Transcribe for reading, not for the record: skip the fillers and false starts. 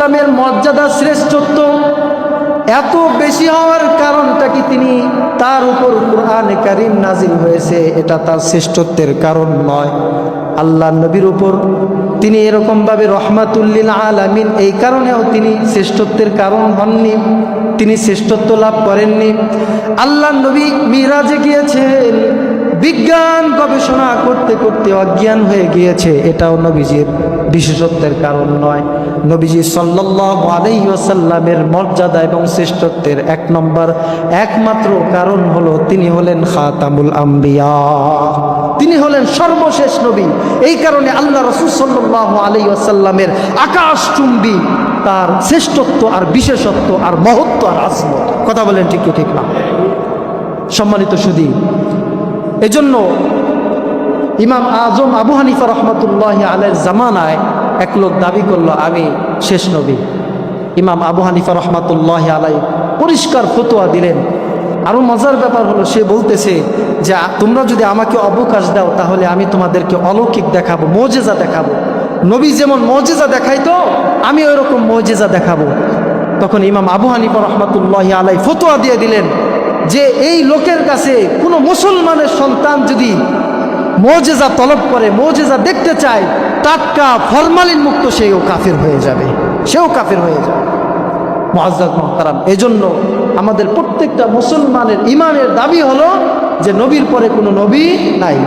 সাল্লামের মর্যাদা শ্রেষ্ঠত্ব এত বেশি হওয়ার কারণটা কি তিনি তার উপর কুরআনে কারীম নাজিল হয়েছে এটা তার শ্রেষ্ঠত্বের কারণ নয়। আল্লাহ নবীর উপর তিনি এরকমভাবে রহমাতুল্লিল আলামিন এই কারণেও তিনি শ্রেষ্ঠত্বের কারণ হননি, তিনি শ্রেষ্ঠত্ব লাভ করেননি। আল্লাহ নবী মিরাজে গিয়েছেন, বিজ্ঞান গবেষণা করতে করতে অজ্ঞান হয়ে গিয়েছে, এটাও নবীজির বিশেষত্বের কারণ নয়। নবীজি সাল্লাল্লাহু আলাইহি ওয়াসাল্লামের মর্যাদা এবং শ্রেষ্ঠত্বের এক নম্বর একমাত্র কারণ হলো তিনি হলেন খাতামুল আম্বিয়া, তিনি হলেন সর্বশেষ নবী। এই কারণে আল্লাহ রাসূল সাল্লাল্লাহু আলাইহি ওয়াসাল্লামের আকাশচুম্বী তার শ্রেষ্ঠত্ব আর বিশেষত্ব আর মহত্ব আর আজমত। কথা বলেন ঠিক কি ঠিক না? সম্মানিত সুধী, এজন্য ইমাম আজম আবু হানিফা রহমতুল্লাহি আলাইহির জামানায় এক লোক দাবি করলো আমি শেষ নবী। ইমাম আবু হানিফা রহমতুল্লাহি আলাইহি পরিষ্কার ফতোয়া দিলেন। আরও মজার ব্যাপার হলো সে বলতেছে যে তোমরা যদি আমাকে অবকাশ দাও তাহলে আমি তোমাদেরকে অলৌকিক দেখাবো, মুজিজা দেখাবো। নবী যেমন মুজিজা দেখাইতো আমি ওইরকম মুজিজা দেখাবো। তখন ইমাম আবু হানিফা রহমতুল্লাহি আলাইহি ফতোয়া দিয়ে দিলেন যে এই লোকের কাছে কোনো মুসলমানের সন্তান যদি মুজিজা তলব করে, মুজিজা দেখতে চায়, টাটকা ফরমালিন মুক্ত সেও কাফির হয়ে যাবে, সেও কাফির হয়ে যাবে। মুআজ্জাজ মুহতারাম, এজন্য আমাদের প্রত্যেকটা মুসলমানের ইমানের দাবি হলো যে নবীর পরে কোনো নবী নাই।